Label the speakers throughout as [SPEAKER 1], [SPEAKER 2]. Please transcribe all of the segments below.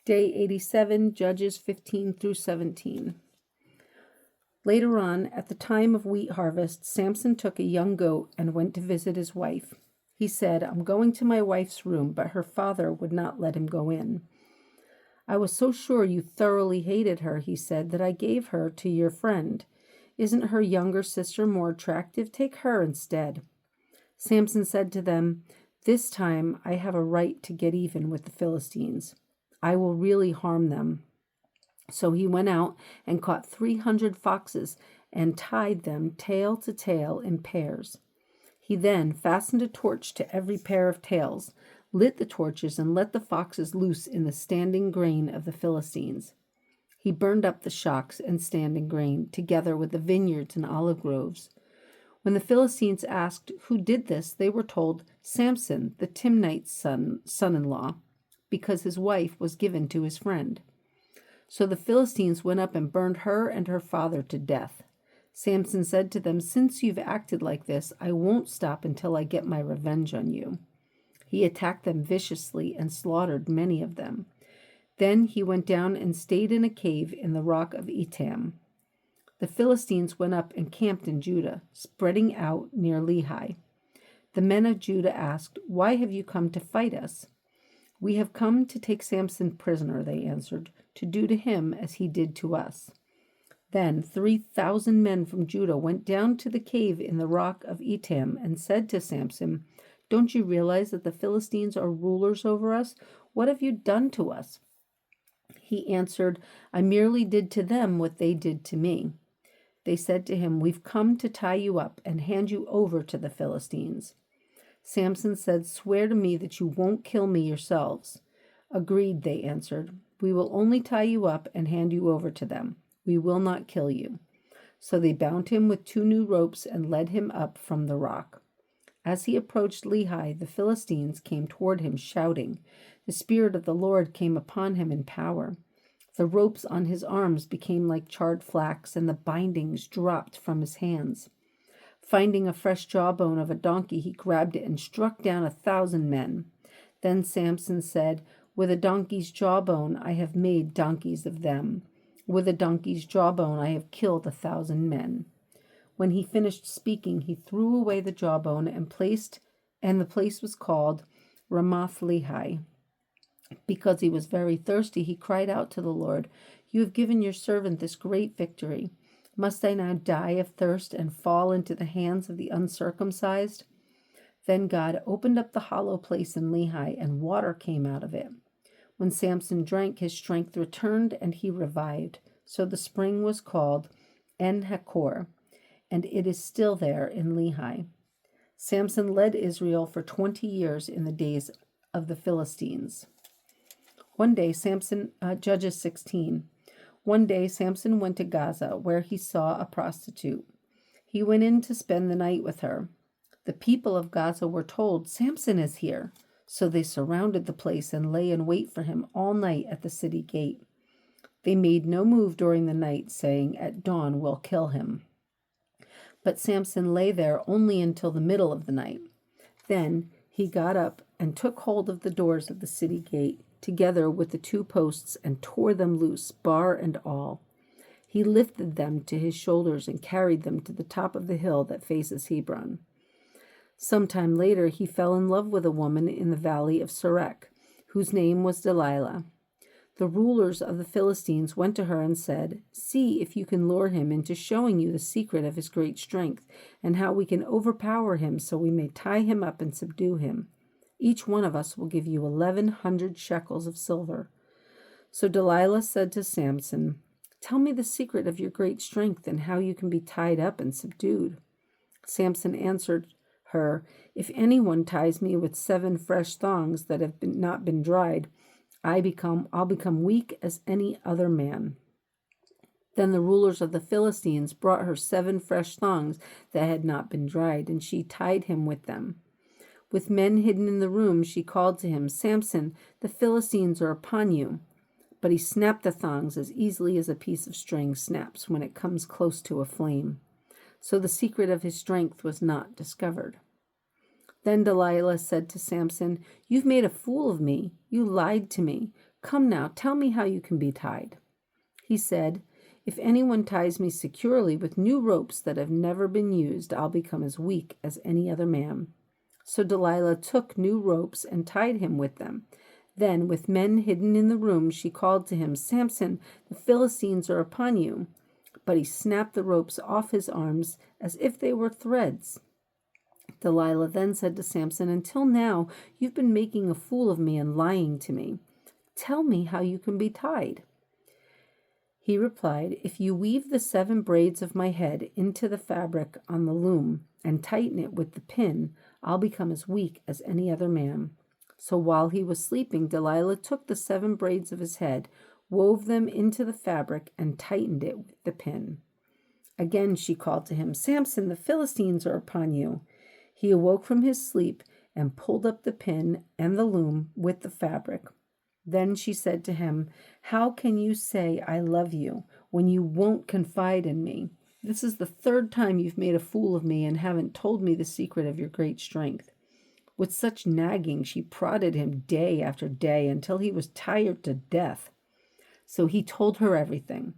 [SPEAKER 1] Day 87, Judges 15 through 17. Later on, at the time of wheat harvest, Samson took a young goat and went to visit his wife. He said, "I'm going to my wife's room," but her father would not let him go in. "I was so sure you thoroughly hated her," he said, "that I gave her to your friend. Isn't her younger sister more attractive? Take her instead." Samson said to them, "This time I have a right to get even with the Philistines. I will really harm them." So he went out and caught 300 foxes and tied them tail to tail in pairs. He then fastened a torch to every pair of tails, lit the torches, and let the foxes loose in the standing grain of the Philistines. He burned up the shocks and standing grain, together with the vineyards and olive groves. When the Philistines asked who did this, they were told, "Samson, the Timnite's son-in-law, because his wife was given to his friend." So the Philistines went up and burned her and her father to death. Samson said to them, "Since you've acted like this, I won't stop until I get my revenge on you." He attacked them viciously and slaughtered many of them. Then he went down and stayed in a cave in the rock of Etam. The Philistines went up and camped in Judah, spreading out near Lehi. The men of Judah asked, "Why have you come to fight us?" "We have come to take Samson prisoner," they answered, "to do to him as he did to us." Then 3,000 men from Judah went down to the cave in the rock of Etam and said to Samson, "Don't you realize that the Philistines are rulers over us? What have you done to us?" He answered, "I merely did to them what they did to me." They said to him, "We've come to tie you up and hand you over to the Philistines." Samson said, "Swear to me that you won't kill me yourselves." "Agreed," they answered. "We will only tie you up and hand you over to them. We will not kill you." So they bound him with 2 new ropes and led him up from the rock. As he approached Lehi, the Philistines came toward him shouting. The Spirit of the Lord came upon him in power. The ropes on his arms became like charred flax, and the bindings dropped from his hands. Finding a fresh jawbone of a donkey, he grabbed it and struck down 1,000 men. Then Samson said, "With a donkey's jawbone I have made donkeys of them. With a donkey's jawbone I have killed 1,000 men." When he finished speaking, he threw away the jawbone and the place was called Ramoth Lehi. Because he was very thirsty, he cried out to the Lord, "You have given your servant this great victory. Must I now die of thirst and fall into the hands of the uncircumcised?" Then God opened up the hollow place in Lehi, and water came out of it. When Samson drank, his strength returned, and he revived. So the spring was called En Hakor, and it is still there in Lehi. Samson led Israel for 20 years in the days of the Philistines. One day, Judges 16. One day, Samson went to Gaza, where he saw a prostitute. He went in to spend the night with her. The people of Gaza were told, "Samson is here." So they surrounded the place and lay in wait for him all night at the city gate. They made no move during the night, saying, "At dawn we'll kill him." But Samson lay there only until the middle of the night. Then he got up and took hold of the doors of the city gate, together with the 2 posts, and tore them loose, bar and all. He lifted them to his shoulders and carried them to the top of the hill that faces Hebron. Sometime later, he fell in love with a woman in the valley of Sorek, whose name was Delilah. The rulers of the Philistines went to her and said, "See if you can lure him into showing you the secret of his great strength, and how we can overpower him so we may tie him up and subdue him. Each one of us will give you 1,100 shekels of silver." So Delilah said to Samson, "Tell me the secret of your great strength and how you can be tied up and subdued." Samson answered her, "If anyone ties me with 7 fresh thongs that have not been dried, I'll become weak as any other man." Then the rulers of the Philistines brought her 7 fresh thongs that had not been dried, and she tied him with them. With men hidden in the room, she called to him, "Samson, the Philistines are upon you." But he snapped the thongs as easily as a piece of string snaps when it comes close to a flame. So the secret of his strength was not discovered. Then Delilah said to Samson, "You've made a fool of me. You lied to me. Come now, tell me how you can be tied." He said, "If anyone ties me securely with new ropes that have never been used, I'll become as weak as any other man." So Delilah took new ropes and tied him with them. Then, with men hidden in the room, she called to him, "Samson, the Philistines are upon you." But he snapped the ropes off his arms as if they were threads. Delilah then said to Samson, "Until now, you've been making a fool of me and lying to me. Tell me how you can be tied." He replied, "If you weave the 7 braids of my head into the fabric on the loom and tighten it with the pin, I'll become as weak as any other man." So while he was sleeping, Delilah took the 7 braids of his head, wove them into the fabric, and tightened it with the pin. Again she called to him, "Samson, the Philistines are upon you." He awoke from his sleep and pulled up the pin and the loom with the fabric. Then she said to him, "How can you say I love you when you won't confide in me? This is the 3rd time you've made a fool of me and haven't told me the secret of your great strength." With such nagging, she prodded him day after day until he was tired to death. So he told her everything.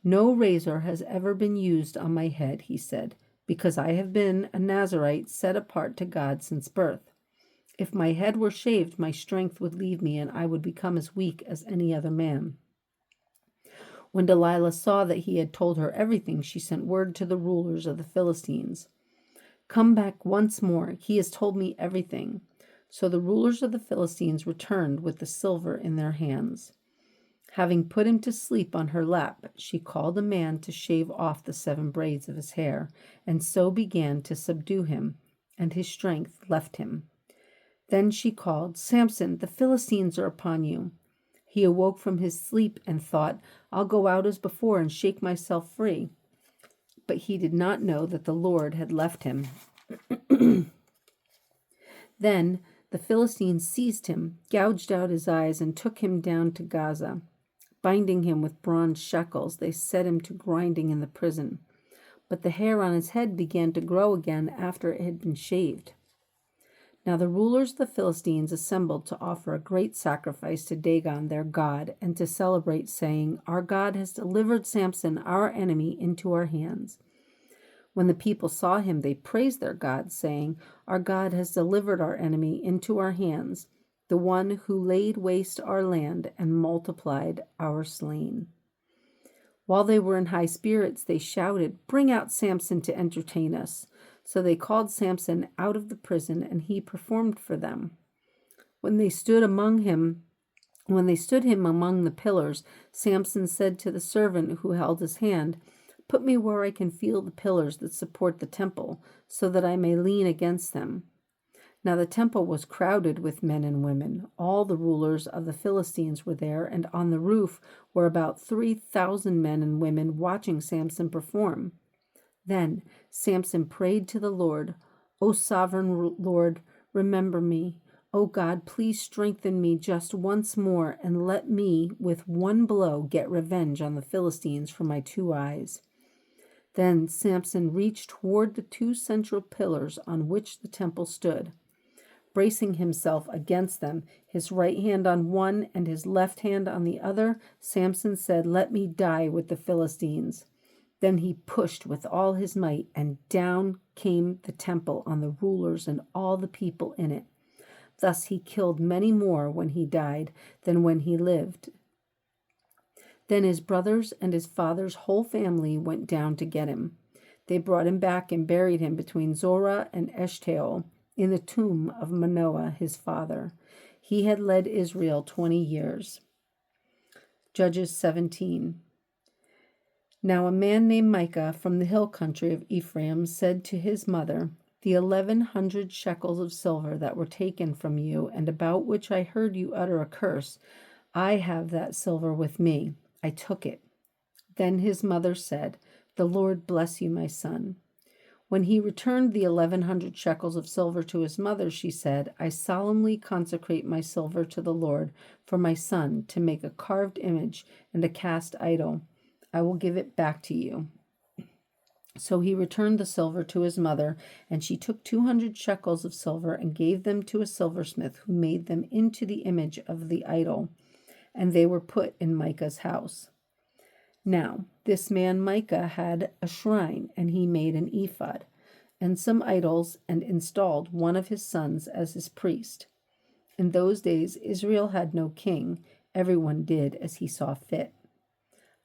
[SPEAKER 1] "No razor has ever been used on my head," he said, "because I have been a Nazirite set apart to God since birth. If my head were shaved, my strength would leave me and I would become as weak as any other man." When Delilah saw that he had told her everything, she sent word to the rulers of the Philistines, "Come back once more. He has told me everything." So the rulers of the Philistines returned with the silver in their hands. Having put him to sleep on her lap, she called a man to shave off the 7 braids of his hair, and so began to subdue him, and his strength left him. Then she called, "Samson, the Philistines are upon you." He awoke from his sleep and thought, "I'll go out as before and shake myself free." But he did not know that the Lord had left him. Then the Philistines seized him, gouged out his eyes, and took him down to Gaza. Binding him with bronze shackles, they set him to grinding in the prison. But the hair on his head began to grow again after it had been shaved. Now the rulers of the Philistines assembled to offer a great sacrifice to Dagon their god, and to celebrate, saying, "Our God has delivered Samson, our enemy, into our hands." When the people saw him, they praised their God, saying, "Our God has delivered our enemy into our hands, the one who laid waste our land and multiplied our slain." While they were in high spirits, they shouted, "Bring out Samson to entertain us." So they called Samson out of the prison, and he performed for them. When they stood him among the pillars, Samson said to the servant who held his hand, "Put me where I can feel the pillars that support the temple, so that I may lean against them." Now the temple was crowded with men and women. All the rulers of the Philistines were there, and on the roof were about 3,000 men and women watching Samson perform. Then Samson prayed to the Lord, "O sovereign Lord, remember me. O God, please strengthen me just once more, and let me with one blow get revenge on the Philistines for my 2 eyes." Then Samson reached toward the 2 central pillars on which the temple stood. Bracing himself against them, his right hand on one and his left hand on the other, Samson said, "Let me die with the Philistines." Then he pushed with all his might, and down came the temple on the rulers and all the people in it. Thus he killed many more when he died than when he lived. Then his brothers and his father's whole family went down to get him. They brought him back and buried him between Zorah and Eshtaol in the tomb of Manoah, his father. He had led Israel 20 years. Judges 17. Now a man named Micah from the hill country of Ephraim said to his mother, "The 1,100 shekels of silver that were taken from you, and about which I heard you utter a curse, I have that silver with me. I took it." Then his mother said, "The Lord bless you, my son." When he returned the 1,100 shekels of silver to his mother, she said, "I solemnly consecrate my silver to the Lord for my son to make a carved image and a cast idol. I will give it back to you." So he returned the silver to his mother, and she took 200 shekels of silver and gave them to a silversmith who made them into the image of the idol. and they were put in Micah's house. Now, this man Micah had a shrine, and he made an ephod and some idols, and installed one of his sons as his priest. In those days, Israel had no king. Everyone did as he saw fit.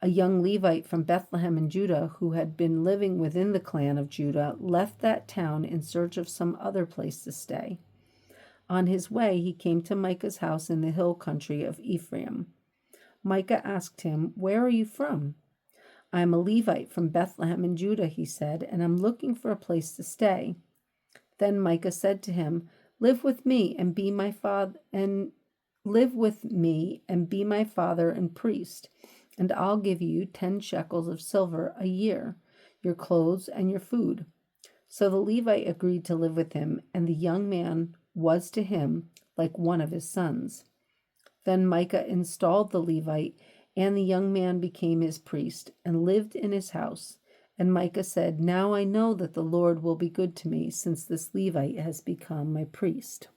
[SPEAKER 1] A young Levite from Bethlehem in Judah, who had been living within the clan of Judah, left that town in search of some other place to stay. On his way, he came to Micah's house in the hill country of Ephraim. Micah asked him, "Where are you from?" "I am a Levite from Bethlehem in Judah," he said, "and I'm looking for a place to stay." Then Micah said to him, "Live with me and be my father and priest, and I'll give you 10 shekels of silver a year, your clothes and your food." So the Levite agreed to live with him, and the young man was to him like one of his sons. Then Micah installed the Levite, and the young man became his priest and lived in his house. And Micah said, "Now I know that the Lord will be good to me, since this Levite has become my priest."